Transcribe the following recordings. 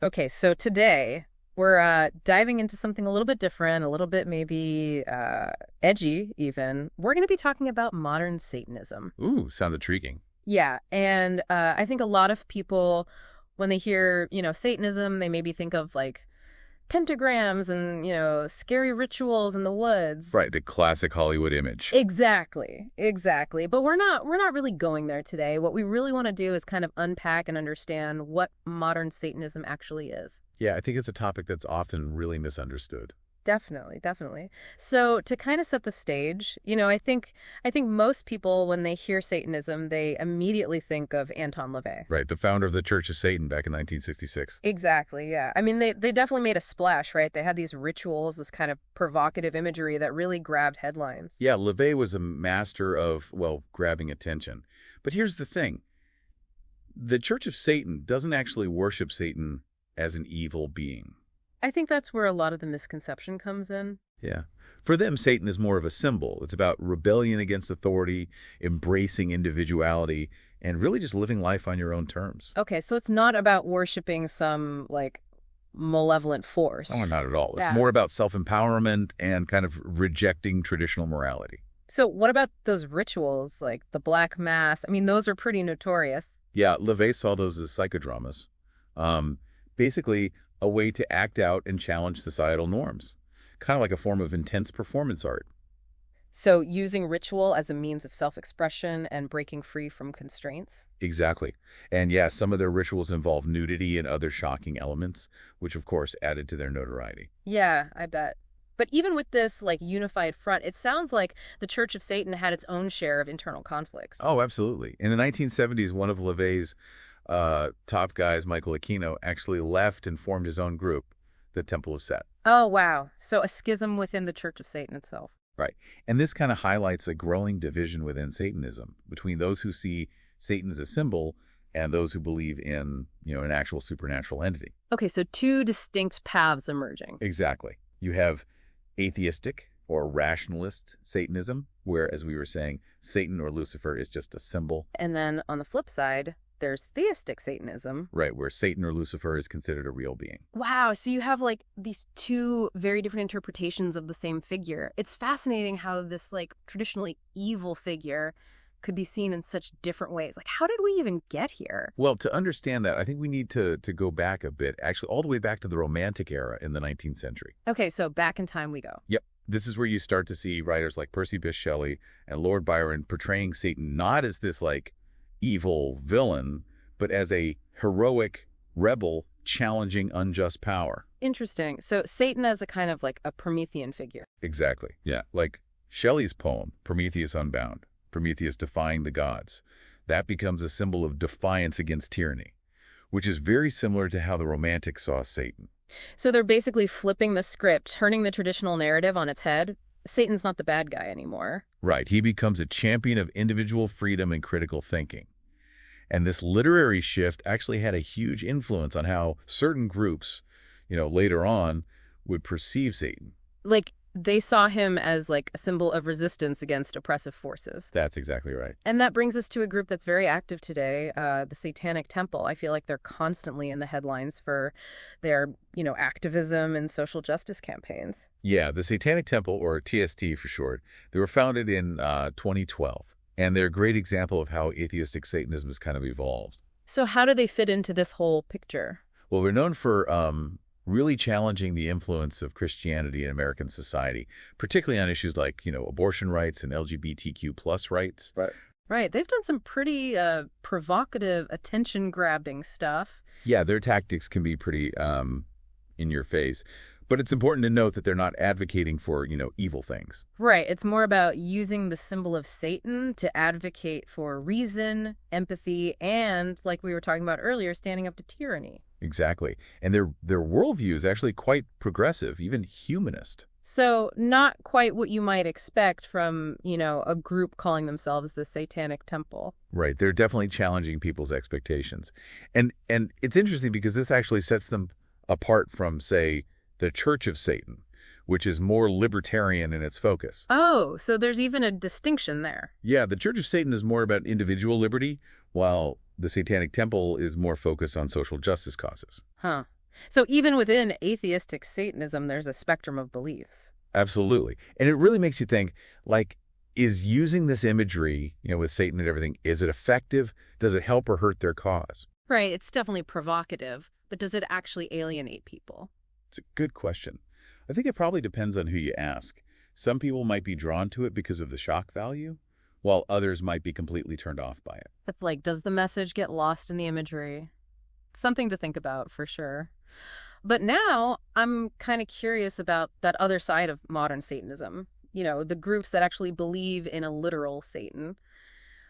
Okay, so today we're diving into something a little bit different, a little bit maybe edgy even. We're going to be talking about modern Satanism. Ooh, sounds intriguing. Yeah, and I think a lot of people, when they hear, Satanism, they maybe think of like pentagrams and, scary rituals in the woods. Right, the classic Hollywood image. Exactly, exactly. But we're not really going there today. What we really want to do is kind of unpack and understand what modern Satanism actually is. Yeah, I think it's a topic that's often really misunderstood. Definitely, definitely. So to kind of set the stage, I think most people when they hear Satanism, they immediately think of Anton LaVey. Right, the founder of the Church of Satan back in 1966. Exactly, yeah. I mean, they definitely made a splash, right? They had these rituals, this kind of provocative imagery that really grabbed headlines. Yeah, LaVey was a master of, well, grabbing attention. But here's the thing. The Church of Satan doesn't actually worship Satan as an evil being. I think that's where a lot of the misconception comes in. Yeah. For them, Satan is more of a symbol. It's about rebellion against authority, embracing individuality, and really just living life on your own terms. Okay, so it's not about worshiping some like malevolent Oh, force. not at all. It's Yeah. more about self-empowerment and kind of rejecting traditional morality. So what about those rituals, like the Black Mass? I mean, those are pretty notorious. Yeah, LaVey saw those as psychodramas. Um, Basically, a way to act out and challenge societal norms. Kind of like a form of intense performance art. So using ritual as a means of self-expression and breaking free from constraints? Exactly. And yeah, some of their rituals involve nudity and other shocking elements, which of course added to their notoriety. Yeah, I bet. But even with this like unified front, it sounds like the Church of Satan had its own share of internal conflicts. Oh, absolutely. In the 1970s, one of LaVey's top guys, Michael Aquino, actually left and formed his own group, the Temple of Set. Oh, wow. So a schism within the Church of Satan itself. Right. And this kind of highlights a growing division within Satanism between those who see Satan as a symbol and those who believe in, an actual supernatural entity. Okay, so two distinct paths emerging. Exactly. You have atheistic or rationalist Satanism, where, as we were saying, Satan or Lucifer is just a symbol. And then on the flip side, there's theistic Satanism. Right, where Satan or Lucifer is considered a real being. Wow, so you have like these two very different interpretations of the same figure. It's fascinating how this like traditionally evil figure could be seen in such different ways. Like, how did we even get here? Well, to understand that, I think we need to go back a bit, actually all the way back to the Romantic era in the 19th century. Okay, so back in time we go. Yep. This is where you start to see writers like Percy Bysshe Shelley and Lord Byron portraying Satan not as this like evil villain, but as a heroic rebel challenging unjust power. Interesting. So Satan as a kind of like a Promethean figure. Exactly. Yeah. Like Shelley's poem, Prometheus Unbound, Prometheus defying the gods. That becomes a symbol of defiance against tyranny, which is very similar to how the Romantics saw Satan. So they're basically flipping the script, turning the traditional narrative on its head. Satan's not the bad guy anymore. Right. He becomes a champion of individual freedom and critical thinking. And this literary shift actually had a huge influence on how certain groups, later on would perceive Satan. Like they saw him as like a symbol of resistance against oppressive forces. That's exactly right. And that brings us to a group that's very active today, the Satanic Temple. I feel like they're constantly in the headlines for their, activism and social justice campaigns. Yeah, the Satanic Temple, or TST for short, they were founded in 2012. And they're a great example of how atheistic Satanism has kind of evolved. So how do they fit into this whole picture? Well, we're known for really challenging the influence of Christianity in American society, particularly on issues like, abortion rights and LGBTQ plus rights. Right. Right. They've done some pretty provocative, attention-grabbing stuff. Yeah, their tactics can be pretty in your face. But it's important to note that they're not advocating for, evil things. Right. It's more about using the symbol of Satan to advocate for reason, empathy, and, like we were talking about earlier, standing up to tyranny. Exactly. And their worldview is actually quite progressive, even humanist. So not quite what you might expect from, a group calling themselves the Satanic Temple. Right. They're definitely challenging people's expectations. And it's interesting because this actually sets them apart from, say, the Church of Satan, which is more libertarian in its focus. Oh, so there's even a distinction there. Yeah, the Church of Satan is more about individual liberty, while the Satanic Temple is more focused on social justice causes. Huh. So even within atheistic Satanism, there's a spectrum of beliefs. Absolutely. And it really makes you think, like, is using this imagery, with Satan and everything, is it effective? Does it help or hurt their cause? Right, it's definitely provocative, but does it actually alienate people? It's a good question. I think it probably depends on who you ask. Some people might be drawn to it because of the shock value, while others might be completely turned off by it. It's like, does the message get lost in the imagery? Something to think about, for sure. But now I'm kind of curious about that other side of modern Satanism, the groups that actually believe in a literal Satan.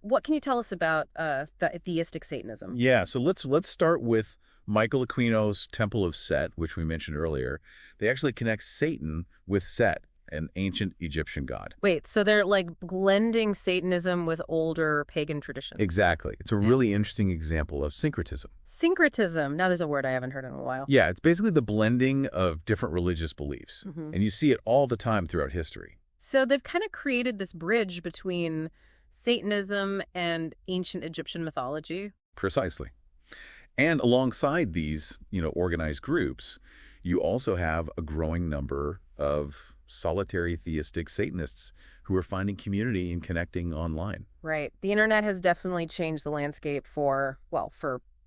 What can you tell us about the atheistic Satanism? Yeah, so let's start with Michael Aquino's Temple of Set, which we mentioned earlier. They actually connect Satan with Set, an ancient Egyptian god. Wait, so they're like blending Satanism with older pagan traditions. Exactly. It's a really interesting example of syncretism. Syncretism. Now there's a word I haven't heard in a while. Yeah, it's basically the blending of different religious beliefs. And you see it all the time throughout history. So they've kind of created this bridge between Satanism and ancient Egyptian mythology. Precisely. And alongside these, organized groups, you also have a growing number of solitary theistic Satanists who are finding community and connecting online. Right. The internet has definitely changed the landscape for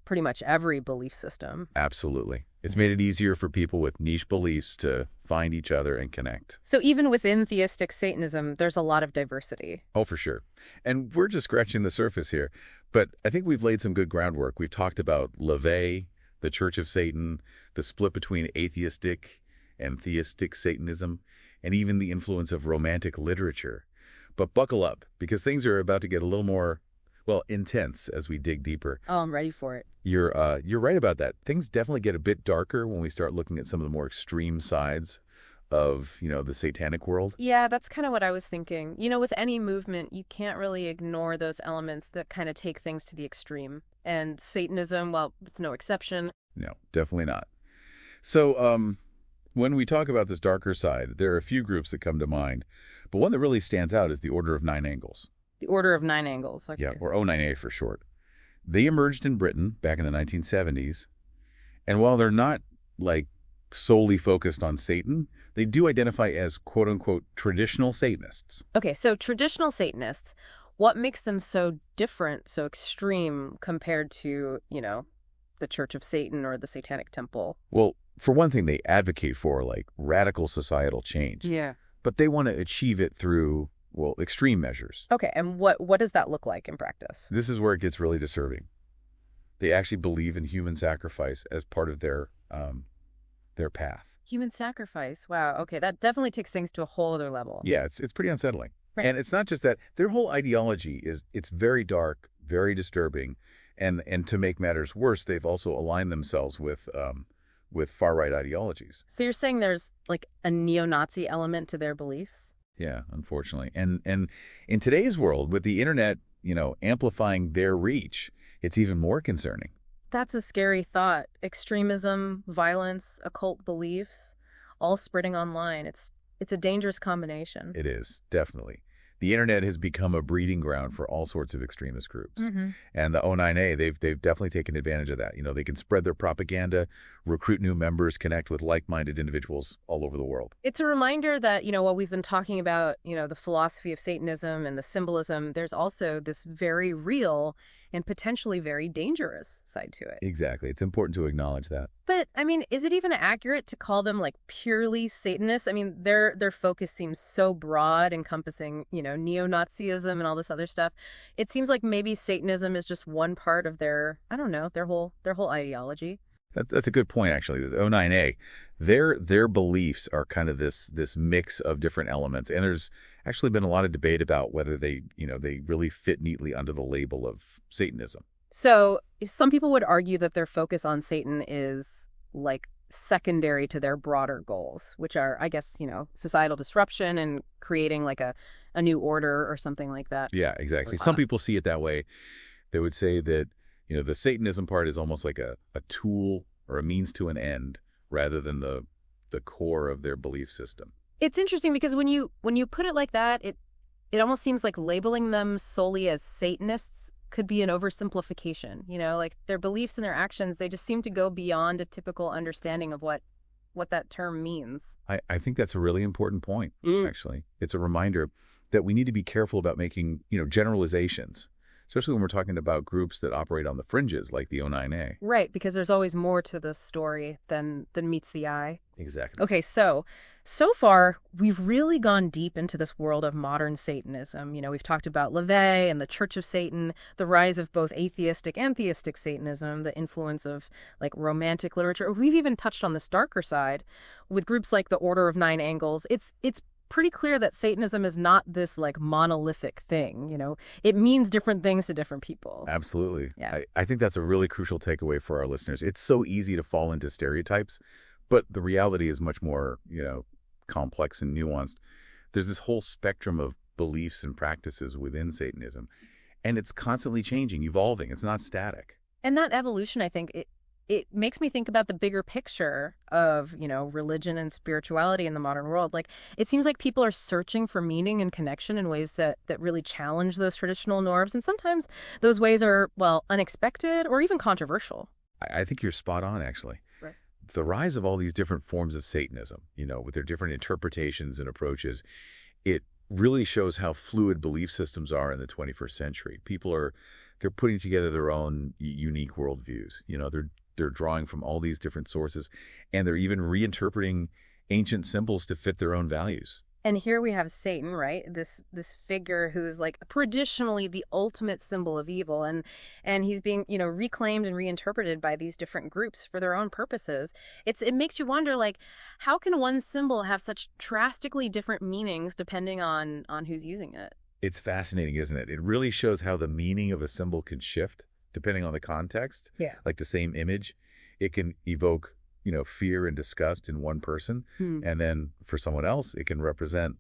pretty much every belief system. Absolutely. It's made it easier for people with niche beliefs to find each other and connect. So even within theistic Satanism, there's a lot of diversity. Oh, for sure. And we're just scratching the surface here. But I think we've laid some good groundwork. We've talked about LaVey, the Church of Satan, the split between atheistic and theistic Satanism, and even the influence of romantic literature. But buckle up, because things are about to get a little more, intense as we dig deeper. Oh, I'm ready for it. You're right about that. Things definitely get a bit darker when we start looking at some of the more extreme sides of, the satanic world. Yeah, that's kind of what I was thinking. With any movement, you can't really ignore those elements that kind of take things to the extreme. And Satanism, well, it's no exception. No, definitely not. So, when we talk about this darker side, there are a few groups that come to mind, but one that really stands out is the Order of Nine Angles. The Order of Nine Angles. Okay. Yeah, or O9A for short. They emerged in Britain back in the 1970s, and while they're not, solely focused on Satan, they do identify as quote-unquote traditional Satanists. Okay, so traditional Satanists, what makes them so different, so extreme compared to, the Church of Satan or the Satanic Temple? Well, for one thing, they advocate for, radical societal change. Yeah. But they want to achieve it through, extreme measures. Okay, and what does that look like in practice? This is where it gets really disturbing. They actually believe in human sacrifice as part of their path. Human sacrifice. Wow. Okay, that definitely takes things to a whole other level. Yeah, it's pretty unsettling. Right. And it's not just that. Their whole ideology it's very dark, very disturbing, and to make matters worse, they've also aligned themselves with far-right ideologies. So you're saying there's a neo-Nazi element to their beliefs? Yeah, unfortunately. And in today's world, with the internet, amplifying their reach, it's even more concerning. That's a scary thought. Extremism, violence, occult beliefs, all spreading online. It's a dangerous combination. It is, definitely. The internet has become a breeding ground for all sorts of extremist groups. And the O9A, they've definitely taken advantage of that. They can spread their propaganda, recruit new members, connect with like-minded individuals all over the world. It's a reminder that, while we've been talking about, the philosophy of Satanism and the symbolism, there's also this very real and potentially very dangerous side to it. Exactly. It's important to acknowledge that. But, is it even accurate to call them purely Satanists? Their focus seems so broad, encompassing, neo-Nazism and all this other stuff. It seems like maybe Satanism is just one part of their, I don't know, their whole ideology. That's a good point, actually. The O9A, their beliefs are kind of this mix of different elements, and there's actually been a lot of debate about whether they really fit neatly under the label of Satanism. So some people would argue that their focus on Satan is secondary to their broader goals, which are, I guess, societal disruption and creating a new order or something like that. Yeah, exactly. Some people see it that way. They would say that the Satanism part is almost like a tool or a means to an end rather than the core of their belief system. It's interesting because when you put it like that, it almost seems like labeling them solely as Satanists could be an oversimplification, like their beliefs and their actions, they just seem to go beyond a typical understanding of what that term means. I think that's a really important point, Mm. actually. It's a reminder that we need to be careful about making, generalizations, especially when we're talking about groups that operate on the fringes like the O9A. Right, because there's always more to this story than meets the eye. Exactly. Okay, so far, we've really gone deep into this world of modern Satanism. We've talked about LaVey and the Church of Satan, the rise of both atheistic and theistic Satanism, the influence of, like, romantic literature. We've even touched on this darker side with groups like the Order of Nine Angles. It's pretty clear that Satanism is not this, like, monolithic thing, It means different things to different people. Absolutely. Yeah. I think that's a really crucial takeaway for our listeners. It's so easy to fall into stereotypes, but the reality is much more, complex and nuanced. There's this whole spectrum of beliefs and practices within Satanism, and it's constantly changing, evolving. It's not static. And that evolution, I think, it makes me think about the bigger picture of, religion and spirituality in the modern world. Like, it seems like people are searching for meaning and connection in ways that really challenge those traditional norms. And sometimes those ways are, well, unexpected or even controversial. I think you're spot on, actually. Right. The rise of all these different forms of Satanism, with their different interpretations and approaches, it really shows how fluid belief systems are in the 21st century. They're putting together their own unique worldviews. They're drawing from all these different sources, and they're even reinterpreting ancient symbols to fit their own values. And here we have Satan, right? This figure who's, like, traditionally the ultimate symbol of evil, and he's being, reclaimed and reinterpreted by these different groups for their own purposes. It makes you wonder, like, how can one symbol have such drastically different meanings depending on who's using it? It's fascinating, isn't it? It really shows how the meaning of a symbol can shift depending on the context. Yeah. Like the same image, it can evoke fear and disgust in one person. And then for someone else, it can represent,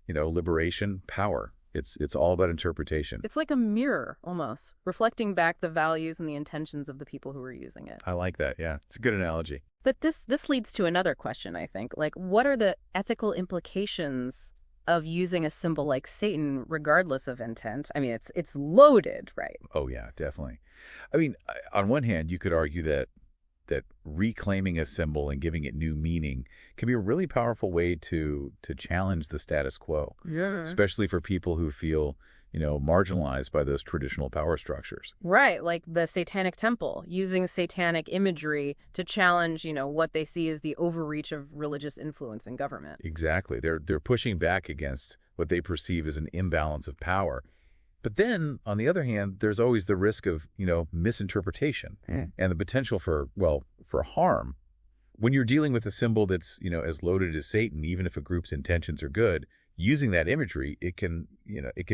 liberation, power. It's all about interpretation. It's like a mirror, almost, reflecting back the values and the intentions of the people who are using it. I like that. Yeah, it's a good analogy. But this leads to another question, I think. Like, what are the ethical implications of using a symbol like Satan, regardless of intent? I mean, it's loaded, right? Oh, yeah, definitely. I mean, on one hand, you could argue that reclaiming a symbol and giving it new meaning can be a really powerful way to challenge the status quo, especially for people who feel, marginalized by those traditional power structures. Right, like the Satanic Temple, using satanic imagery to challenge, what they see as the overreach of religious influence in government. Exactly. They're pushing back against what they perceive as an imbalance of power. But then, on the other hand, there's always the risk of, misinterpretation and the potential for harm. When you're dealing with a symbol that's, as loaded as Satan, even if a group's intentions are good, using that imagery, it can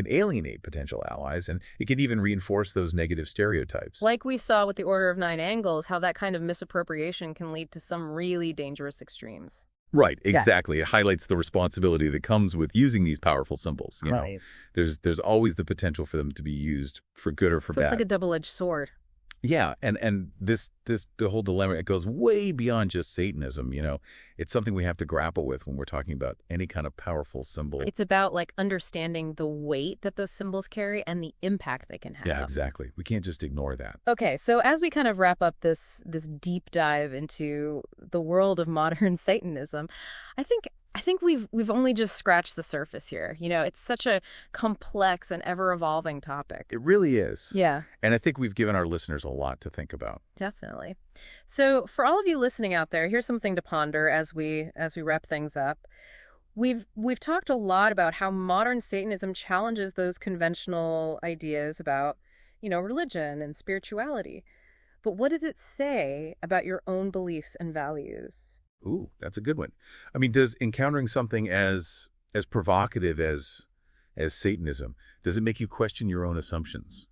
alienate potential allies, and it can even reinforce those negative stereotypes. Like we saw with the Order of Nine Angles, how that kind of misappropriation can lead to some really dangerous extremes. Right, exactly. Yeah. It highlights the responsibility that comes with using these powerful symbols. Right. There's always the potential for them to be used for good or for bad. It's like a double-edged sword. Yeah, and the whole dilemma, it goes way beyond just Satanism. It's something we have to grapple with when we're talking about any kind of powerful symbol. It's about, like, understanding the weight that those symbols carry and the impact they can have. Yeah, exactly. We can't just ignore that. Okay, so as we kind of wrap up this deep dive into the world of modern Satanism, I think we've only just scratched the surface here. It's such a complex and ever-evolving topic. It really is. Yeah. And I think we've given our listeners a lot to think about. Definitely. So for all of you listening out there, here's something to ponder as we wrap things up. We've talked a lot about how modern Satanism challenges those conventional ideas about, religion and spirituality. But what does it say about your own beliefs and values? Ooh, that's a good one. I mean, does encountering something as provocative as Satanism, does it make you question your own assumptions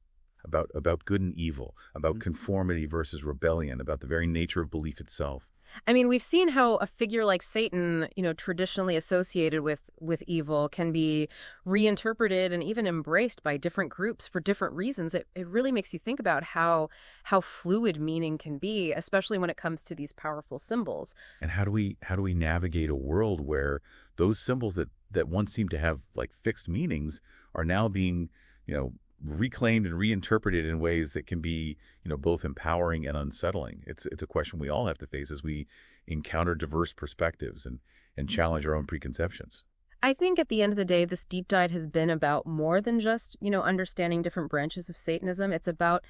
about good and evil, about conformity versus rebellion, about the very nature of belief itself? I mean, we've seen how a figure like Satan, traditionally associated with evil, can be reinterpreted and even embraced by different groups for different reasons. It really makes you think about how fluid meaning can be, especially when it comes to these powerful symbols. And how do we navigate a world where those symbols that once seemed to have, like, fixed meanings are now being, reclaimed and reinterpreted in ways that can be, both empowering and unsettling. It's a question we all have to face as we encounter diverse perspectives and challenge our own preconceptions. I think at the end of the day, this deep dive has been about more than just, understanding different branches of Satanism. It's about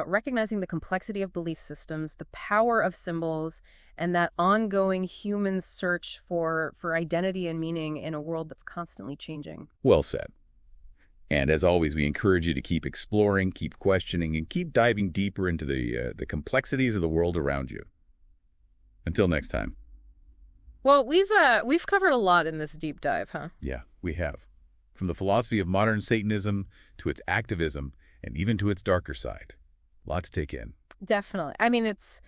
recognizing the complexity of belief systems, the power of symbols, and that ongoing human search for identity and meaning in a world that's constantly changing. Well said. And as always, we encourage you to keep exploring, keep questioning, and keep diving deeper into the complexities of the world around you. Until next time. Well, we've covered a lot in this deep dive, huh? Yeah, we have. From the philosophy of modern Satanism to its activism and even to its darker side. A lot to take in. Definitely. I mean, it's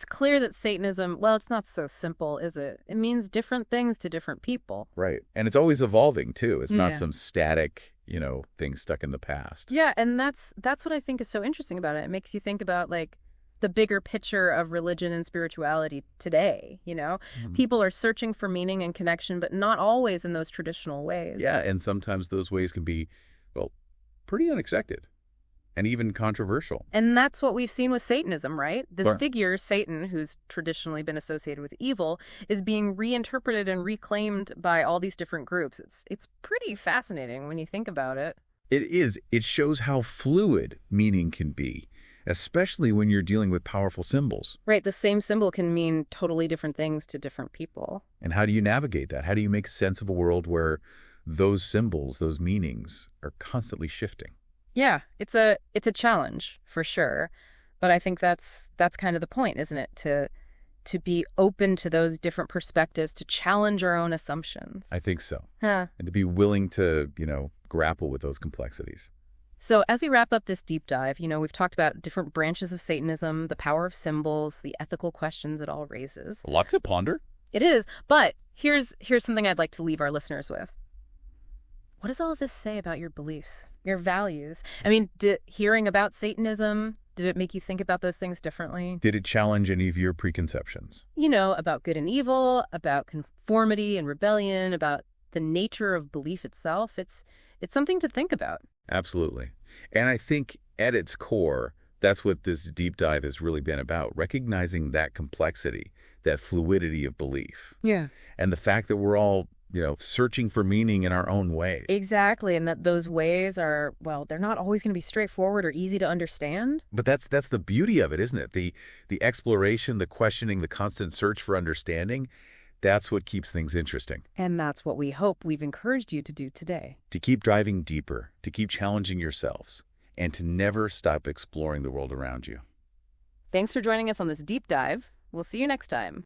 clear that Satanism, well, it's not so simple, is it? It means different things to different people. Right. And it's always evolving, too. It's not Yeah. some static, thing stuck in the past. Yeah, and that's what I think is so interesting about it. It makes you think about, like, the bigger picture of religion and spirituality today, People are searching for meaning and connection, but not always in those traditional ways. Yeah, and sometimes those ways can be, well, pretty unexpected and even controversial. And that's what we've seen with Satanism, right? This Sure. figure, Satan, who's traditionally been associated with evil, is being reinterpreted and reclaimed by all these different groups. It's pretty fascinating when you think about it. It is. It shows how fluid meaning can be, especially when you're dealing with powerful symbols. Right, the same symbol can mean totally different things to different people. And how do you navigate that? How do you make sense of a world where those symbols, those meanings, are constantly shifting? Yeah, it's a challenge for sure, but I think that's kind of the point, isn't it? To be open to those different perspectives, to challenge our own assumptions. I think so. Huh. And to be willing to, grapple with those complexities. So as we wrap up this deep dive, we've talked about different branches of Satanism, the power of symbols, the ethical questions it all raises. A lot to ponder. It is, but here's something I'd like to leave our listeners with. What does all of this say about your beliefs, your values? I mean, hearing about Satanism, did it make you think about those things differently? Did it challenge any of your preconceptions? About good and evil, about conformity and rebellion, about the nature of belief itself. It's something to think about. Absolutely. And I think at its core, that's what this deep dive has really been about, recognizing that complexity, that fluidity of belief. Yeah. And the fact that we're all, searching for meaning in our own way. Exactly, and that those ways are, well, they're not always going to be straightforward or easy to understand. But that's the beauty of it, isn't it? The exploration, the questioning, the constant search for understanding, that's what keeps things interesting. And that's what we hope we've encouraged you to do today. To keep driving deeper, to keep challenging yourselves, and to never stop exploring the world around you. Thanks for joining us on this deep dive. We'll see you next time.